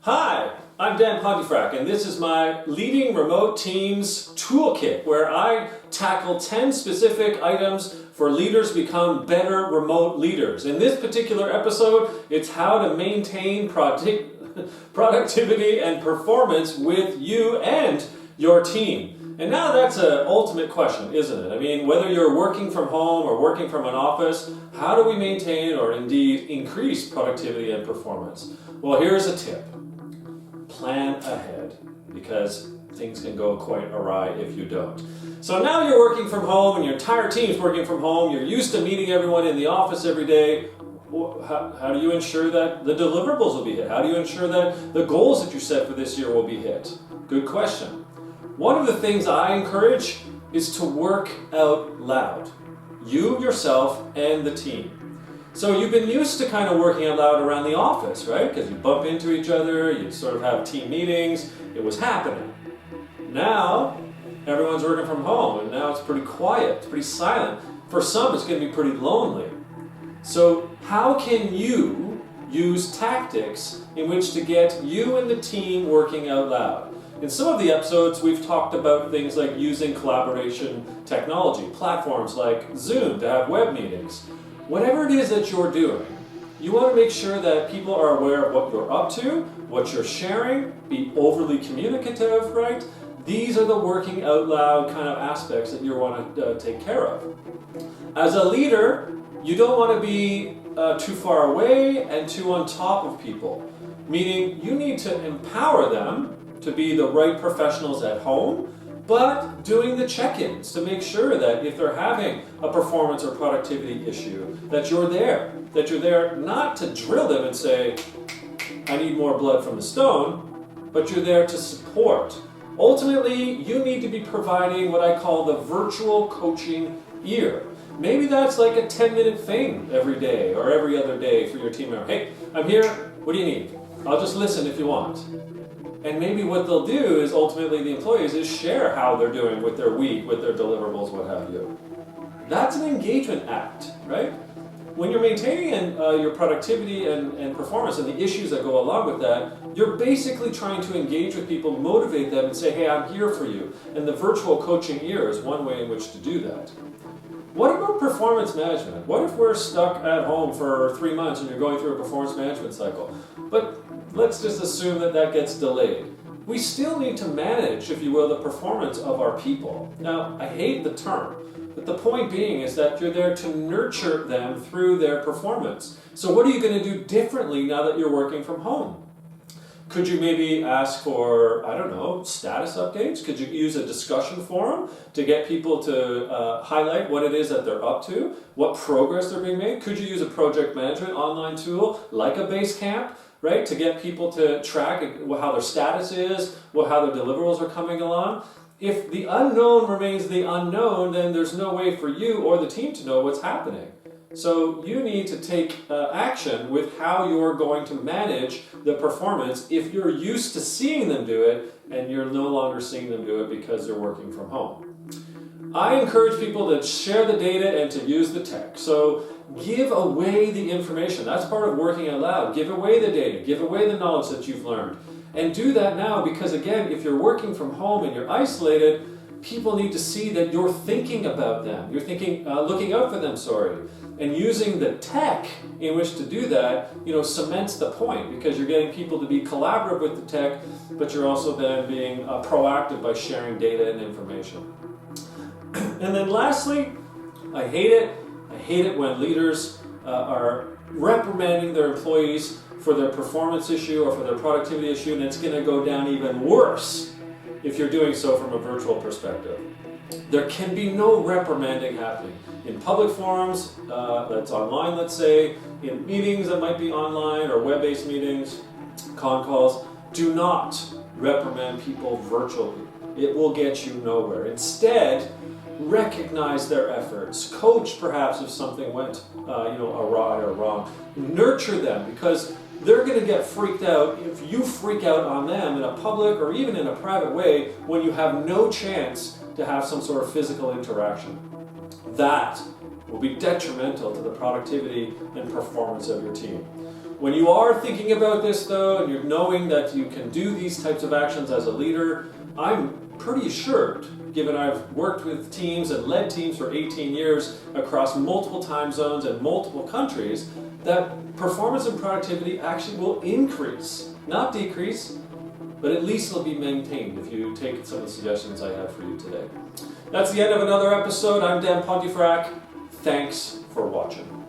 Hi, I'm Dan Pontefract, and this is my Leading Remote Teams Toolkit, where I tackle 10 specific items for leaders to become better remote leaders. In this particular episode, it's how to maintain productivity and performance with you and your team. And now that's an ultimate question, isn't it? I mean, whether you're working from home or working from an office, how do we maintain or indeed increase productivity and performance? Well, here's a tip. Plan ahead, because things can go quite awry if you don't. So now you're working from home and your entire team's working from home. You're used to meeting everyone in the office every day. How do you ensure that the deliverables will be hit? How do you ensure that the goals that you set for this year will be hit? Good question. One of the things I encourage is to work out loud. You, yourself, and the team. So you've been used to kind of working out loud around the office, right? Because you bump into each other, you sort of have team meetings, it was happening. Now, everyone's working from home, and now it's pretty quiet, it's pretty silent. For some, it's going to be pretty lonely. So how can you use tactics in which to get you and the team working out loud? In some of the episodes, we've talked about things like using collaboration technology, platforms like Zoom to have web meetings. Whatever it is that you're doing, you want to make sure that people are aware of what you're up to, what you're sharing, be overly communicative, right? These are the working out loud kind of aspects that you want to take care of. As a leader, you don't want to be too far away and too on top of people, meaning you need to empower them to be the right professionals at home, but doing the check-ins to make sure that if they're having a performance or productivity issue, that you're there not to drill them and say, I need more blood from the stone, but you're there to support. Ultimately, you need to be providing what I call the virtual coaching ear. Maybe that's like a 10-minute thing every day or every other day for your team member. Hey, I'm here, what do you need? I'll just listen if you want. And maybe what they'll do is ultimately the employees is share how they're doing with their week, with their deliverables, what have you. That's an engagement act, right? When you're maintaining your productivity and performance and the issues that go along with that, you're basically trying to engage with people, motivate them, and say, hey, I'm here for you. And the virtual coaching ear is one way in which to do that. What about performance management? What if we're stuck at home for 3 months and you're going through a performance management cycle? But let's just assume that that gets delayed. We still need to manage, if you will, the performance of our people. Now, I hate the term, but the point being is that you're there to nurture them through their performance. So what are you going to do differently now that you're working from home? Could you maybe ask for, I don't know, status updates? Could you use a discussion forum to get people to highlight what it is that they're up to, what progress they're being made? Could you use a project management online tool like a Basecamp, right, to get people to track how their status is, how their deliverables are coming along? If the unknown remains the unknown, then there's no way for you or the team to know what's happening. So you need to take action with how you're going to manage the performance if you're used to seeing them do it and you're no longer seeing them do it because they're working from home. I encourage people to share the data and to use the tech. So give away the information. That's part of working out loud. Give away the data. Give away the knowledge that you've learned. And do that now because, again, if you're working from home and you're isolated, people need to see that you're thinking about them. You're looking out for them, And using the tech in which to do that, cements the point because you're getting people to be collaborative with the tech, but you're also then being proactive by sharing data and information. And then lastly, I hate it when leaders are reprimanding their employees for their performance issue or for their productivity issue, and it's going to go down even worse if you're doing so from a virtual perspective. There can be no reprimanding happening. In public forums, that's online, let's say, in meetings that might be online or web-based meetings, con calls, do not reprimand people virtually. It will get you nowhere. Instead, recognize their efforts. Coach, perhaps, if something went awry or wrong. Nurture them because they're going to get freaked out if you freak out on them in a public or even in a private way when you have no chance to have some sort of physical interaction. That will be detrimental to the productivity and performance of your team. When you are thinking about this though, and you're knowing that you can do these types of actions as a leader, I'm pretty assured, given I've worked with teams and led teams for 18 years across multiple time zones and multiple countries, that performance and productivity actually will increase, not decrease, but at least it'll be maintained if you take some of the suggestions I have for you today. That's the end of another episode. I'm Dan Pontefract. Thanks for watching.